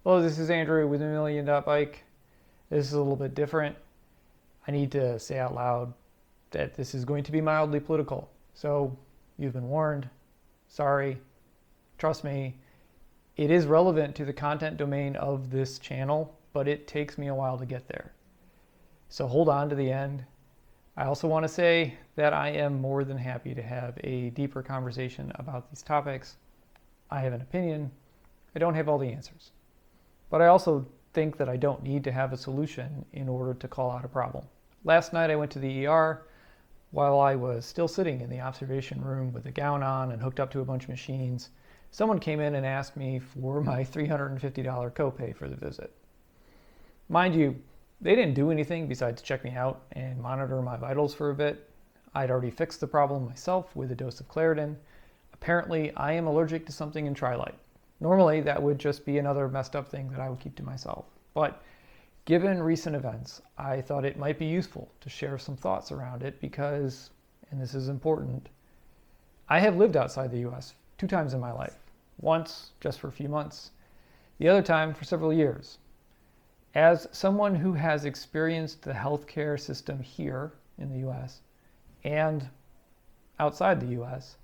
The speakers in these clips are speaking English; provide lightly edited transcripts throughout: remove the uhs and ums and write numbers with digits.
Hello, this is Andrew with $1Million.Bike. This is a little bit different. I need to say out loud that this is going to be mildly political. So you've been warned. Sorry. Trust me, it is relevant to the content domain of this channel, but it takes me a while to get there. So hold on to the end. I also want to say that I am more than happy to have a deeper conversation about these topics. I have an opinion. I don't have all the answers. But I also think that I don't need to have a solution in order to call out a problem. Last night I went to the ER while I was still sitting in the observation room with a gown on and hooked up to a bunch of machines. Someone came in and asked me for my $350 copay for the visit. Mind you, they didn't do anything besides check me out and monitor my vitals for a bit. I'd already fixed the problem myself with a dose of Claritin. Apparently, I am allergic to something in Trilite. Normally, that would just be another messed up thing that I would keep to myself. But given recent events, I thought it might be useful to share some thoughts around it because, and this is important, I have lived outside the US 2 times in my life. Once, just for a few months. The other time, for several years. As someone who has experienced the healthcare system here in the US and outside the US,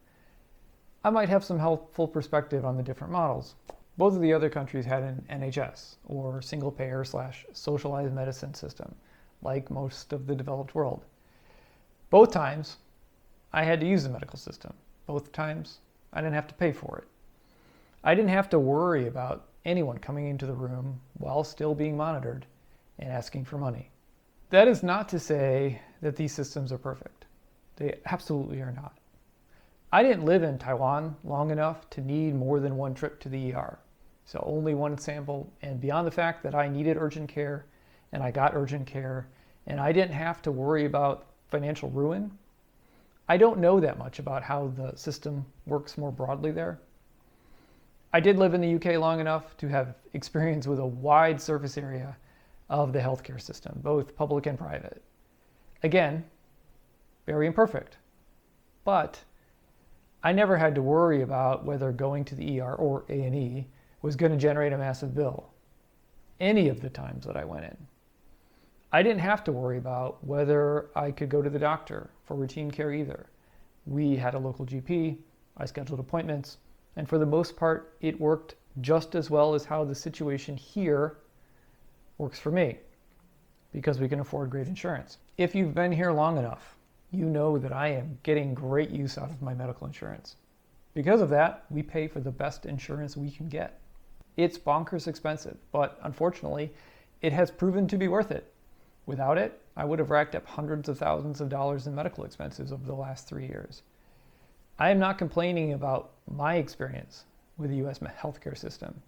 I might have some helpful perspective on the different models. Both of the other countries had an NHS, or single-payer / socialized medicine system, like most of the developed world. Both times, I had to use the medical system. Both times, I didn't have to pay for it. I didn't have to worry about anyone coming into the room while still being monitored and asking for money. That is not to say that these systems are perfect. They absolutely are not. I didn't live in Taiwan long enough to need more than one trip to the ER. So only one sample, and beyond the fact that I needed urgent care and I got urgent care and I didn't have to worry about financial ruin, I don't know that much about how the system works more broadly there. I did live in the UK long enough to have experience with a wide surface area of the healthcare system, both public and private. Again, very imperfect, but I never had to worry about whether going to the ER or A&E was going to generate a massive bill, any of the times that I went in. I didn't have to worry about whether I could go to the doctor for routine care either. We had a local GP, I scheduled appointments, and for the most part, it worked just as well as how the situation here works for me, because we can afford great insurance. If you've been here long enough, you know that I am getting great use out of my medical insurance. Because of that, we pay for the best insurance we can get. It's bonkers expensive, but unfortunately, it has proven to be worth it. Without it, I would have racked up hundreds of thousands of dollars in medical expenses over the last 3 years. I am not complaining about my experience with the US healthcare system.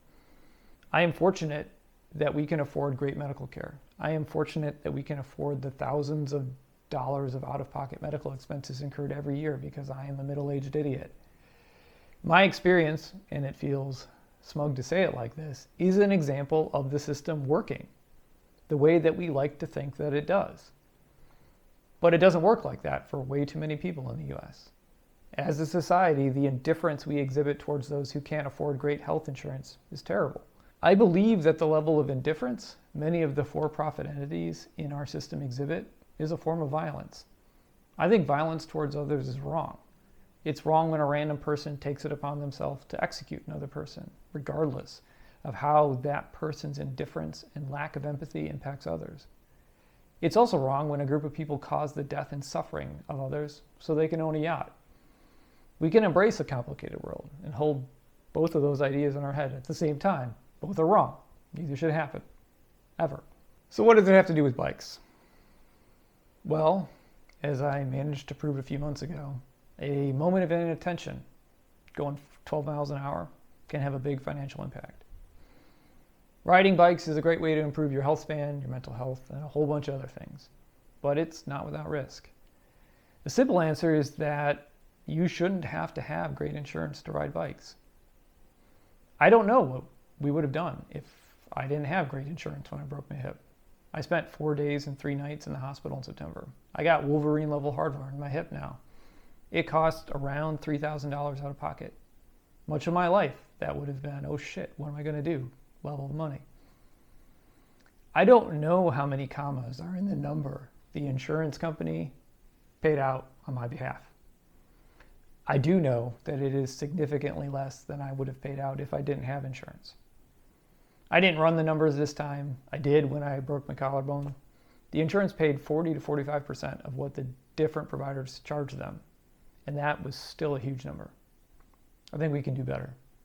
I am fortunate that we can afford great medical care. I am fortunate that we can afford the thousands of dollars of out-of-pocket medical expenses incurred every year because I am a middle-aged idiot. My experience, and it feels smug to say it like this, is an example of the system working the way that we like to think that it does. But it doesn't work like that for way too many people in the US. As a society, the indifference we exhibit towards those who can't afford great health insurance is terrible. I believe that the level of indifference many of the for-profit entities in our system exhibit is a form of violence. I think violence towards others is wrong. It's wrong when a random person takes it upon themselves to execute another person, regardless of how that person's indifference and lack of empathy impacts others. It's also wrong when a group of people cause the death and suffering of others so they can own a yacht. We can embrace a complicated world and hold both of those ideas in our head at the same time. Both are wrong. Neither should happen, ever. So what does it have to do with bikes? Well, as I managed to prove a few months ago, a moment of inattention, going 12 miles an hour, can have a big financial impact. Riding bikes is a great way to improve your health span, your mental health, and a whole bunch of other things. But it's not without risk. The simple answer is that you shouldn't have to have great insurance to ride bikes. I don't know what we would have done if I didn't have great insurance when I broke my hip. I spent 4 days and 3 nights in the hospital in September. I got Wolverine level hardware in my hip now. It cost around $3,000 out of pocket. Much of my life, that would have been, oh shit, what am I going to do? level of money. I don't know how many commas are in the number the insurance company paid out on my behalf. I do know that it is significantly less than I would have paid out if I didn't have insurance. I didn't run the numbers this time. I did when I broke my collarbone. The insurance paid 40 to 45% of what the different providers charged them, and that was still a huge number. I think we can do better.